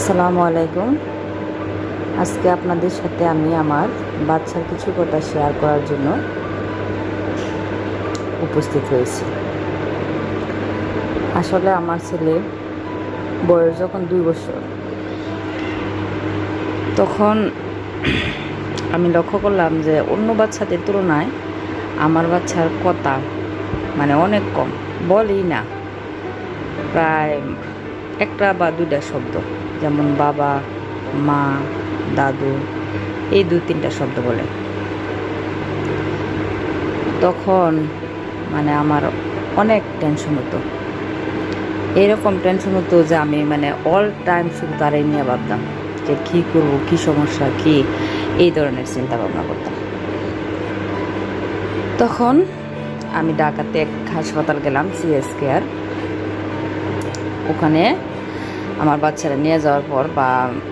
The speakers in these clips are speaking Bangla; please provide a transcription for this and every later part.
আসসালামু আলাইকুম। আজকে আপনাদের সাথে আমি আমার বাচ্চার কিছু কথা শেয়ার করার জন্য উপস্থিত হয়েছি। আসলে আমার ছেলে বয়স যখন 2 বছর, তখন আমি লক্ষ্য করলাম যে অন্য বাচ্চাদের তুলনায় আমার বাচ্চার কথা অনেক কম, বলেই না। প্রায় একটা বা দুইটা শব্দ, যেমন বাবা, মা, দাদু, এই 2-3টা শব্দ বলে। তখন আমার অনেক টেনশন হতো। এরকম টেনশন হতো যে আমি অল টাইম শুধু তারাই নিয়ে ভাবতাম যে কী করবো, কী সমস্যা, কী, এই ধরনের চিন্তা ভাবনা করতাম। তখন আমি ঢাকাতে এক হাসপাতাল গেলাম, সিএস কেয়ার। ওখানে আমার বাচ্চারা নিয়ে যাওয়ার পর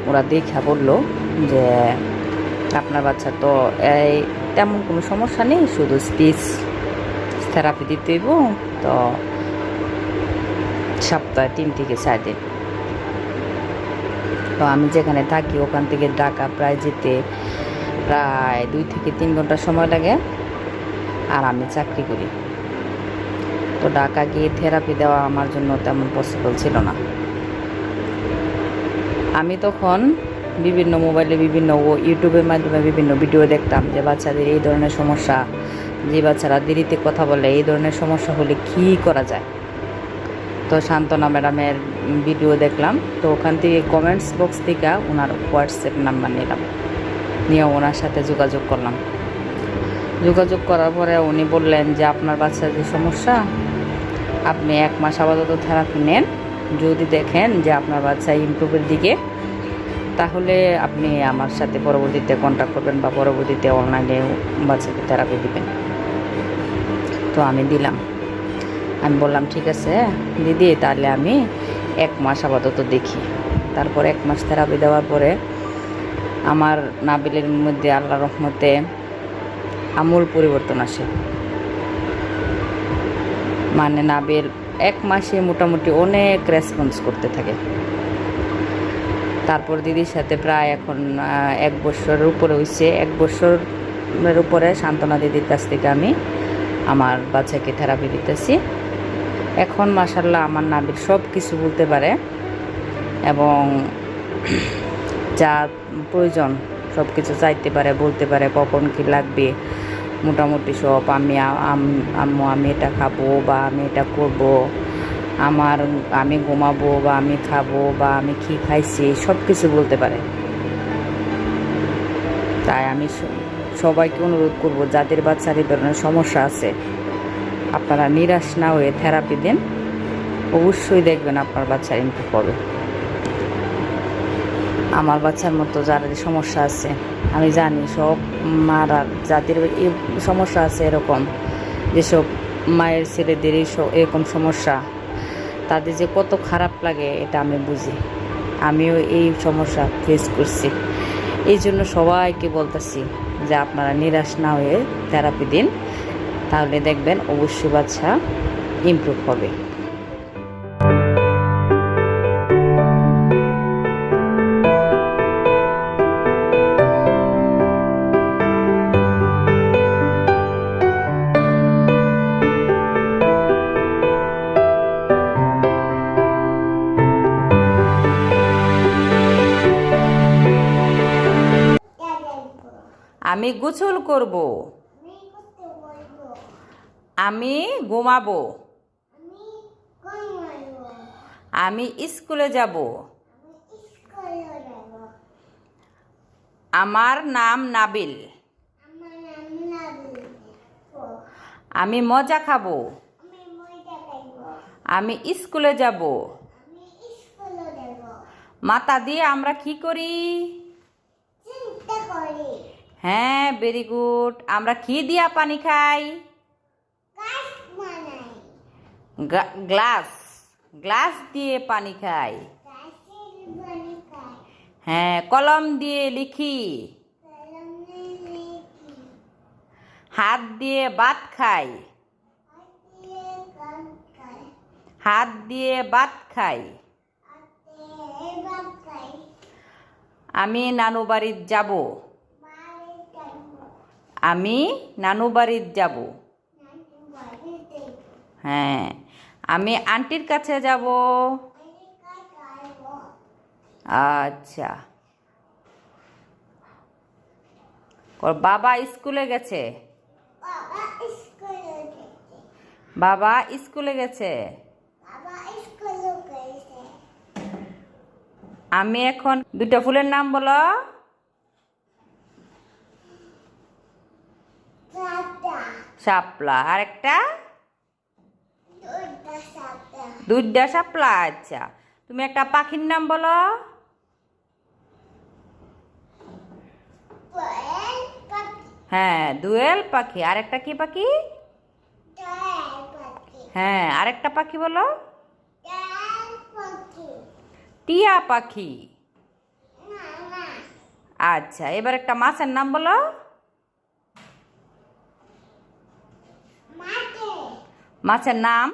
ওরা দেখা বললো যে আপনার বাচ্চা তো এই তেমন কোনো সমস্যা নেই, শুধু স্পিচ থেরাপি দিতে হইব, তো সপ্তাহে 3 থেকে 4 দিন। তো আমি যেখানে থাকি ওখান থেকে ঢাকা প্রায় যেতে প্রায় 2 থেকে 3 ঘন্টা সময় লাগে। আর আমি চাকরি করি, তো ঢাকা গিয়ে থেরাপি দেওয়া আমার জন্য তেমন পসিবল ছিল না। আমি তখন বিভিন্ন মোবাইলে, ইউটিউবের মাধ্যমে বিভিন্ন ভিডিও দেখতাম যে বাচ্চাদের এই ধরনের সমস্যা, যে বাচ্চারা দেরিতে কথা বলে, এই ধরনের সমস্যা হলে কী করা যায়। তো সান্ত্বনা ম্যাডামের ভিডিও দেখলাম, তো ওখান থেকে কমেন্টস বক্স থেকে ওনার হোয়াটসঅ্যাপ নাম্বার নিলাম, নিয়ে ওনার সাথে যোগাযোগ করলাম। যোগাযোগ করার পরে উনি বললেন যে আপনার বাচ্চার যে সমস্যা, আপনি 1 মাস আপাতত থেরাপি নেন, যদি দেখেন যে আপনার বাচ্চা ইমপ্রুভের দিকে, তাহলে আপনি আমার সাথে পরবর্তীতে কন্ট্যাক্ট করবেন বা পরবর্তীতে অনলাইনে বাচ্চাকে থেরাপি দিবেন। তো আমি দিলাম, আমি বললাম ঠিক আছে দিদি, তাহলে আমি 1 মাস আপাতত দেখি। তারপর 1 মাস থেরাপি দেওয়ার পরে আমার নাবিলের মধ্যে আল্লাহর রহমতে আমূল পরিবর্তন আসে। নাবিল 1 মাসে মোটামুটি অনেক রেসপন্স করতে থাকে। তারপর দিদির সাথে প্রায় এখন 1 বছরের উপরে হয়েছে। 1 বছরের উপরে সান্ত্বনা দিদির কাছ থেকে আমি আমার বাচ্চাকে থেরাপি দিতেছি। এখন মাশাআল্লাহ আমার নাবিল সব কিছু বলতে পারে এবং যা প্রয়োজন সব কিছু চাইতে পারে, বলতে পারে, কখন কি লাগবে মোটামুটি সব। আম্মু আমি এটা খাবো বা আমি এটা করবো, আমি ঘুমাবো বা আমি খাবো বা আমি কি খাইছি, সব কিছু বলতে পারে। তাই আমি সবাইকে অনুরোধ করব, যাদের বাচ্চার এই ধরনের সমস্যা আছে, আপনারা নিরাশ না হয়ে থেরাপি দেন, অবশ্যই দেখবেন আপনার বাচ্চার ইমপ্রুভ হবে। আমার বাচ্চার মতো যাদের সমস্যা আছে, আমি জানি সব মারা যাদের এই সমস্যা আছে, এরকম যেসব মায়ের ছেলেদের এরকম সমস্যা, তাদের যে কত খারাপ লাগে এটা আমি বুঝি। আমিও এই সমস্যা ফেস করছি। এই জন্য সবাইকে বলতেছি যে আপনারা নিরাশ না হয়ে থেরাপি দিন, তাহলে দেখবেন অবশ্যই বাচ্চা ইমপ্রুভ হবে। আমি গোসল করব, আমি ঘুমাবো, আমি স্কুলে যাব, আমার নাম নাবিল, আমি মজা খাবো, আমি স্কুলে যাব। মাথা দিয়ে আমরা কি করি? হ্যাঁ, ভেরি গুড। আমরা কি দিয়া পানি খাই? গ্লাস দিয়ে পানি খাই। হ্যাঁ, কলম দিয়ে লিখি। হাত দিয়ে ভাত খাই। হাত দিয়ে ভাত খাই। আমি নানু বাড়িত যাব। আমি নানু বাড়িত যাব। হ্যাঁ, আমি আন্টির কাছে যাব। আচ্ছা, বাবা স্কুলে গেছে। বাবা স্কুলে গেছে। আমি এখন দুটো ফুলের নাম বলো। শাপলা। আর একটা দুইটা শাপলা। আচ্ছা, তুমি একটা পাখির নাম বলো। হ্যাঁ, দোয়েল পাখি। আর একটা কি পাখি? হ্যাঁ, আরেকটা পাখি বলো। টিয়া পাখি। আচ্ছা, এবার একটা মাছের নাম বলো। মাছের নাম